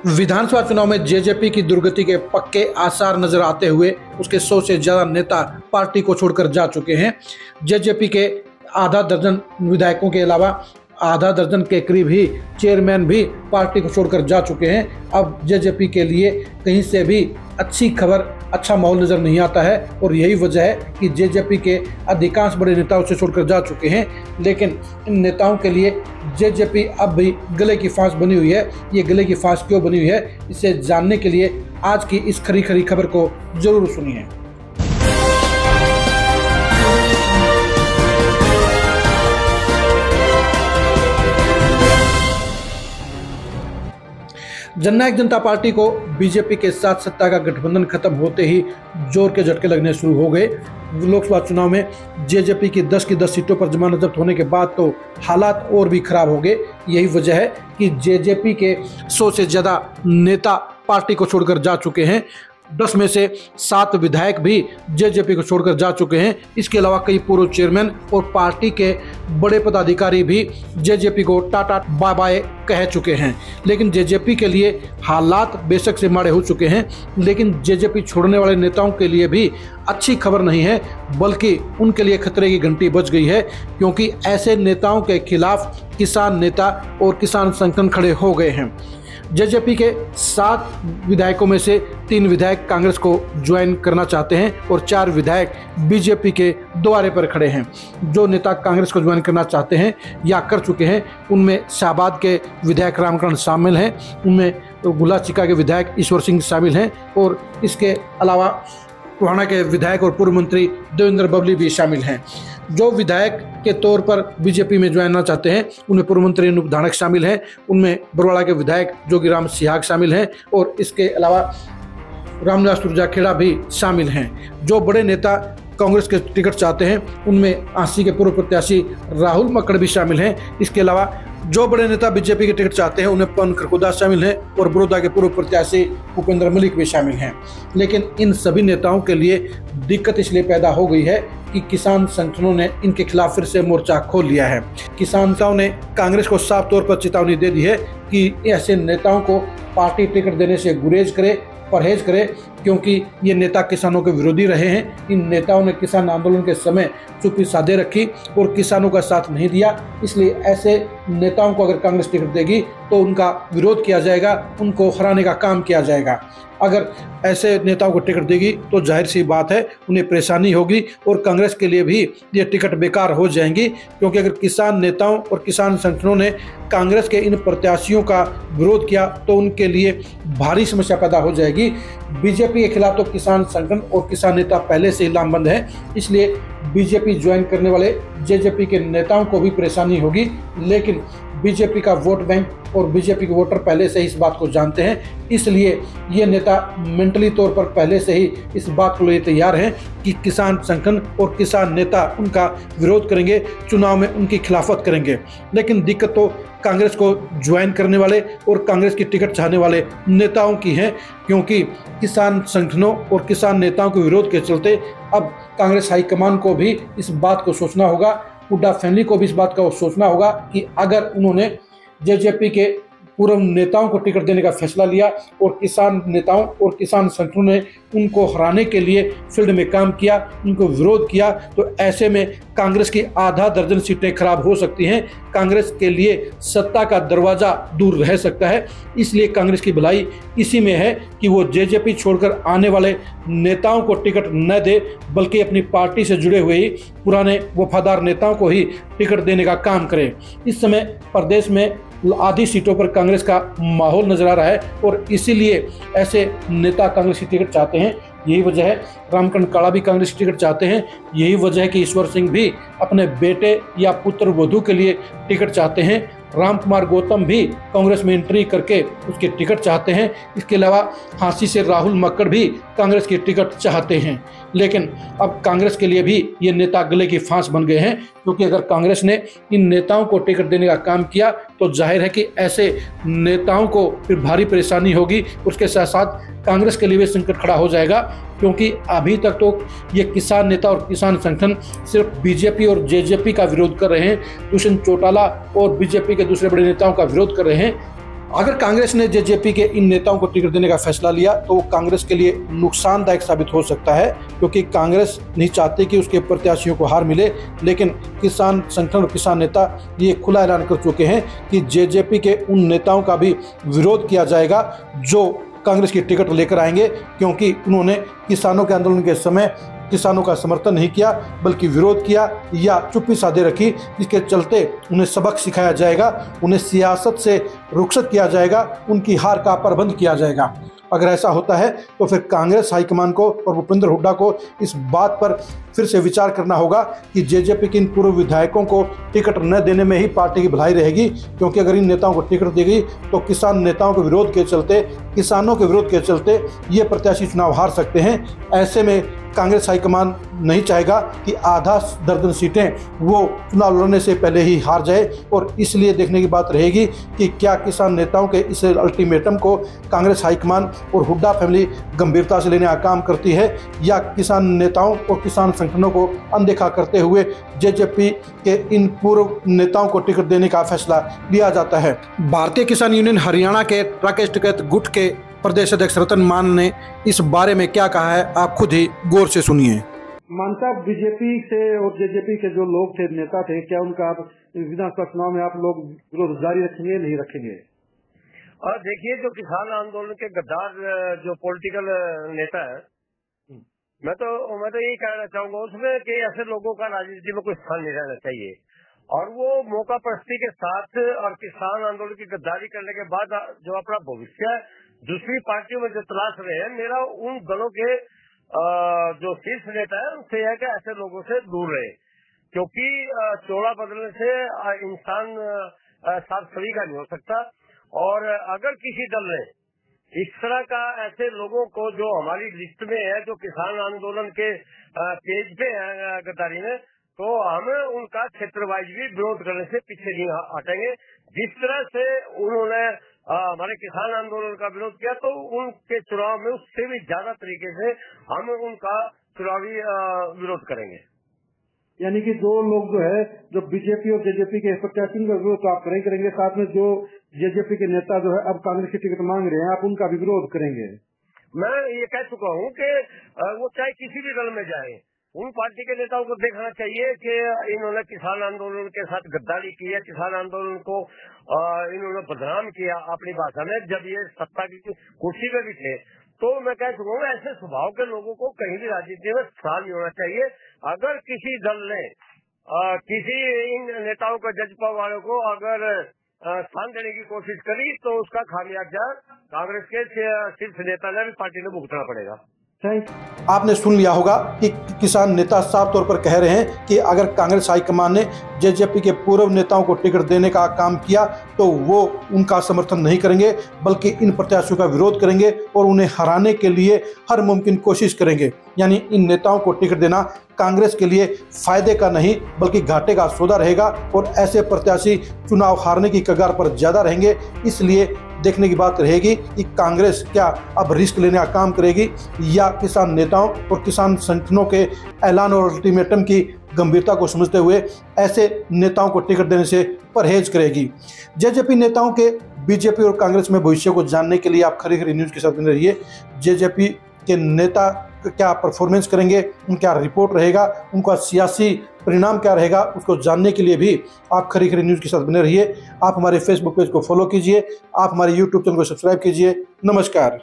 विधानसभा चुनाव में जेजेपी की दुर्गति के पक्के आसार नजर आते हुए उसके 100 से ज्यादा नेता पार्टी को छोड़कर जा चुके हैं। जेजेपी के आधा दर्जन विधायकों के अलावा आधा दर्जन के करीब ही चेयरमैन भी पार्टी को छोड़कर जा चुके हैं। अब जेजेपी के लिए कहीं से भी अच्छी खबर, अच्छा माहौल नजर नहीं आता है और यही वजह है कि जेजेपी के अधिकांश बड़े नेता उसे छोड़कर जा चुके हैं। लेकिन इन नेताओं के लिए जेजेपी अब भी गले की फांस बनी हुई है। ये गले की फांस क्यों बनी हुई है, इसे जानने के लिए आज की इस खरी खरी खबर को जरूर सुनिए। जननायक जनता पार्टी को बीजेपी के साथ सत्ता का गठबंधन खत्म होते ही जोर के झटके लगने शुरू हो गए। लोकसभा चुनाव में जेजेपी की 10 की 10 सीटों पर जमानत जब्त होने के बाद तो हालात और भी खराब हो गए। यही वजह है कि जेजेपी के 100 से ज्यादा नेता पार्टी को छोड़कर जा चुके हैं। 10 में से 7 विधायक भी जेजेपी को छोड़कर जा चुके हैं। इसके अलावा कई पूर्व चेयरमैन और पार्टी के बड़े पदाधिकारी भी जेजेपी को टाटा बाय बाय कह चुके हैं। लेकिन जेजेपी के लिए हालात बेशक से माड़े हो चुके हैं, लेकिन जेजेपी छोड़ने वाले नेताओं के लिए भी अच्छी खबर नहीं है, बल्कि उनके लिए खतरे की घंटी बज गई है, क्योंकि ऐसे नेताओं के खिलाफ किसान नेता और किसान संगठन खड़े हो गए हैं। जेजेपी के 7 विधायकों में से 3 विधायक कांग्रेस को ज्वाइन करना चाहते हैं और 4 विधायक बीजेपी के द्वारे पर खड़े हैं। जो नेता कांग्रेस को ज्वाइन करना चाहते हैं या कर चुके हैं, उनमें शाहबाद के विधायक रामकरण शामिल हैं, उनमें गुलाचिका के विधायक ईश्वर सिंह शामिल हैं और इसके अलावा टोहाना के विधायक और पूर्व मंत्री देवेंद्र बबली भी शामिल हैं। जो विधायक के तौर पर बीजेपी में ज्वाइन करना चाहते हैं, उनमें पूर्व मंत्री अनूप धानक शामिल हैं, उनमें बरवाड़ा के विधायक जोगीराम सिहाग शामिल हैं और इसके अलावा रामदास तुर्जाखेड़ा भी शामिल हैं। जो बड़े नेता कांग्रेस के टिकट चाहते हैं, उनमें आंसी के पूर्व प्रत्याशी राहुल मक्कड़ भी शामिल हैं। इसके अलावा जो बड़े नेता बीजेपी के टिकट चाहते हैं, उनमें पवन खरखुदा शामिल हैं और बड़ौदा के पूर्व प्रत्याशी भूपेंद्र मलिक भी शामिल हैं। लेकिन इन सभी नेताओं के लिए दिक्कत इसलिए पैदा हो गई है कि किसान संगठनों ने इनके खिलाफ फिर से मोर्चा खोल लिया है। किसान नेताओं ने कांग्रेस को साफ तौर पर चेतावनी दे दी है कि ऐसे नेताओं को पार्टी टिकट देने से गुरेज करे, परहेज करे, क्योंकि ये नेता किसानों के विरोधी रहे हैं। इन नेताओं ने किसान आंदोलन के समय चुप्पी साधे रखी और किसानों का साथ नहीं दिया। इसलिए ऐसे नेताओं को अगर कांग्रेस टिकट देगी तो उनका विरोध किया जाएगा, उनको हराने का काम किया जाएगा। अगर ऐसे नेताओं को टिकट देगी तो जाहिर सी बात है उन्हें परेशानी होगी और कांग्रेस के लिए भी ये टिकट बेकार हो जाएंगी, क्योंकि अगर किसान नेताओं और किसान संगठनों ने कांग्रेस के इन प्रत्याशियों का विरोध किया तो उनके लिए भारी समस्या पैदा हो जाएगी। बीजेपी के खिलाफ तो किसान संगठन और किसान नेता पहले से ही लामबंद हैं, इसलिए बीजेपी ज्वाइन करने वाले जेजेपी के नेताओं को भी परेशानी होगी। लेकिन बीजेपी का वोट बैंक और बीजेपी के वोटर पहले से ही इस बात को जानते हैं, इसलिए ये नेता मेंटली तौर पर पहले से ही इस बात को लिए तैयार हैं कि किसान संगठन और किसान नेता उनका विरोध करेंगे, चुनाव में उनकी खिलाफत करेंगे। लेकिन दिक्कत तो कांग्रेस को ज्वाइन करने वाले और कांग्रेस की टिकट चाहने वाले नेताओं की है, क्योंकि किसान संगठनों और किसान नेताओं के विरोध के चलते अब कांग्रेस हाईकमान को भी इस बात को सोचना होगा, हुड्डा फैमिली को भी इस बात का सोचना होगा कि अगर उन्होंने जेजेपी के पूर्व नेताओं को टिकट देने का फैसला लिया और किसान नेताओं और किसान संगठनों ने उनको हराने के लिए फील्ड में काम किया, उनको विरोध किया, तो ऐसे में कांग्रेस की आधा दर्जन सीटें खराब हो सकती हैं। कांग्रेस के लिए सत्ता का दरवाजा दूर रह सकता है। इसलिए कांग्रेस की भलाई इसी में है कि वो जेजेपी छोड़कर आने वाले नेताओं को टिकट न दे, बल्कि अपनी पार्टी से जुड़े हुए ही पुराने वफादार नेताओं को ही टिकट देने का काम करे। इस समय प्रदेश में आधी सीटों पर कांग्रेस का माहौल नजर आ रहा है और इसीलिए ऐसे नेता कांग्रेस की टिकट चाहते हैं। यही वजह है रामकरण काला भी कांग्रेस की टिकट चाहते हैं। यही वजह है कि ईश्वर सिंह भी अपने बेटे या पुत्र वधू के लिए टिकट चाहते हैं। राम कुमार गौतम भी कांग्रेस में एंट्री करके उसके टिकट चाहते हैं। इसके अलावा हांसी से राहुल मक्कड़ भी कांग्रेस की टिकट चाहते हैं। लेकिन अब कांग्रेस के लिए भी ये नेता गले की फांस बन गए हैं, क्योंकि अगर कांग्रेस ने इन नेताओं को टिकट देने का काम किया तो जाहिर है कि ऐसे नेताओं को फिर भारी परेशानी होगी। उसके साथ साथ कांग्रेस के लिए भी संकट खड़ा हो जाएगा, क्योंकि अभी तक तो ये किसान नेता और किसान संगठन सिर्फ बीजेपी और जेजेपी का विरोध कर रहे हैं, दुष्यंत चौटाला और बीजेपी के दूसरे बड़े नेताओं का विरोध कर रहे हैं। अगर कांग्रेस ने जेजेपी के इन नेताओं को टिकट देने का फैसला लिया तो वो कांग्रेस के लिए नुकसानदायक साबित हो सकता है, क्योंकि कांग्रेस नहीं चाहती कि उसके प्रत्याशियों को हार मिले। लेकिन किसान संगठन और किसान नेता ये खुला ऐलान कर चुके हैं कि जेजेपी के उन नेताओं का भी विरोध किया जाएगा जो कांग्रेस की टिकट लेकर आएंगे, क्योंकि उन्होंने किसानों के आंदोलन के समय किसानों का समर्थन नहीं किया बल्कि विरोध किया या चुप्पी साधे रखी, जिसके चलते उन्हें सबक सिखाया जाएगा, उन्हें सियासत से रुखसत किया जाएगा, उनकी हार का प्रबंध किया जाएगा। अगर ऐसा होता है तो फिर कांग्रेस हाईकमान को और भूपेंद्र हुड्डा को इस बात पर फिर से विचार करना होगा कि जेजेपी के इन पूर्व विधायकों को टिकट न देने में ही पार्टी की भलाई रहेगी, क्योंकि अगर इन नेताओं को टिकट दी गई तो किसान नेताओं के विरोध के चलते, किसानों के विरोध के चलते ये प्रत्याशी चुनाव हार सकते हैं। ऐसे में कांग्रेस हाईकमान नहीं चाहेगा कि आधा दर्जन सीटें वो चुनाव लड़ने से पहले ही हार जाए, और इसलिए देखने की बात रहेगी कि क्या किसान नेताओं के इस अल्टीमेटम को कांग्रेस हाईकमान और हुड्डा फैमिली गंभीरता से लेने का काम करती है, या किसान नेताओं और किसान संगठनों को अनदेखा करते हुए जेजेपी के इन पूर्व नेताओं को टिकट देने का फैसला लिया जाता है। भारतीय किसान यूनियन हरियाणा के ट्रक एसोसिएशन गुट के प्रदेश अध्यक्ष रतन मान ने इस बारे में क्या कहा है, आप खुद ही गौर से सुनिए। मान साहब, बीजेपी से और जेजेपी के जो लोग थे, नेता थे, क्या उनका विधानसभा चुनाव में आप लोग विरोध जारी रखेंगे नहीं रखेंगे? और देखिए, जो किसान आंदोलन के गद्दार जो पॉलिटिकल नेता है, मैं तो यही कहना चाहूंगा उसमें कि ऐसे लोगों का राजनीति में कोई स्थान नहीं रहना चाहिए, और वो मौका परस्ती के साथ और किसान आंदोलन की गद्दारी करने के बाद जो अपना भविष्य दूसरी पार्टियों में जो तलाश रहे हैं, मेरा उन दलों के जो शीर्ष नेता है उनसे है कि ऐसे लोगों से दूर रहे, क्योंकि चोला बदलने से इंसान साफ सभी का नहीं हो सकता। और अगर किसी दल ने इस तरह का ऐसे लोगों को जो हमारी लिस्ट में है, जो किसान आंदोलन के पेज पे है गद्दारी में, तो हम उनका क्षेत्र वाइज भी विरोध करने से पीछे नहीं हटेंगे। जिस तरह से उन्होंने हमारे किसान आंदोलन का विरोध किया, तो उनके चुनाव में उससे भी ज्यादा तरीके से हम उनका चुनावी विरोध करेंगे। यानी कि दो लोग जो है, जो बीजेपी और जेजेपी के प्रत्याशी का विरोध तो आप करेंगे, साथ में जो जेजेपी के नेता जो है अब कांग्रेस की टिकट मांग रहे हैं, आप उनका भी विरोध करेंगे। मैं ये कह चुका हूँ कि वो चाहे किसी भी दल में जाए, उन पार्टी के नेताओं को देखना चाहिए कि इन्होंने किसान आंदोलन के साथ गद्दारी की है, किसान आंदोलन को इन्होंने बदनाम किया अपनी भाषा में जब ये सत्ता की कुर्सी पे भी थे। तो मैं कह चुका हूँ ऐसे स्वभाव के लोगों को कहीं भी राजनीति में स्थान नहीं होना चाहिए। अगर किसी दल ने किसी इन नेताओं को, जजपा वालों को अगर स्थान देने की कोशिश करी, तो उसका खामियाजा कांग्रेस के शीर्ष नेता ने, पार्टी ने भुगतना पड़ेगा। आपने सुन लिया होगा कि किसान नेता साफ तौर पर कह रहे हैं कि अगर कांग्रेस हाईकमान ने जेजेपी के पूर्व नेताओं को टिकट देने का काम किया तो वो उनका समर्थन नहीं करेंगे, बल्कि इन प्रत्याशियों का विरोध करेंगे और उन्हें हराने के लिए हर मुमकिन कोशिश करेंगे। यानी इन नेताओं को टिकट देना कांग्रेस के लिए फायदे का नहीं बल्कि घाटे का सौदा रहेगा, और ऐसे प्रत्याशी चुनाव हारने की कगार पर ज्यादा रहेंगे। इसलिए देखने की बात रहेगी कि कांग्रेस क्या अब रिस्क लेने का काम करेगी, या किसान नेताओं और किसान संगठनों के ऐलान और अल्टीमेटम की गंभीरता को समझते हुए ऐसे नेताओं को टिकट देने से परहेज करेगी। जेजेपी नेताओं के बीजेपी और कांग्रेस में भविष्य को जानने के लिए आप खरी खरी न्यूज़ के साथ बने रहिए। जेजेपी के नेता क्या परफॉर्मेंस करेंगे, उनका रिपोर्ट रहेगा, उनका सियासी परिणाम क्या रहेगा, उसको जानने के लिए भी आप खरी खरी न्यूज़ के साथ बने रहिए। आप हमारे फेसबुक पेज को फॉलो कीजिए, आप हमारे यूट्यूब चैनल को सब्सक्राइब कीजिए। नमस्कार।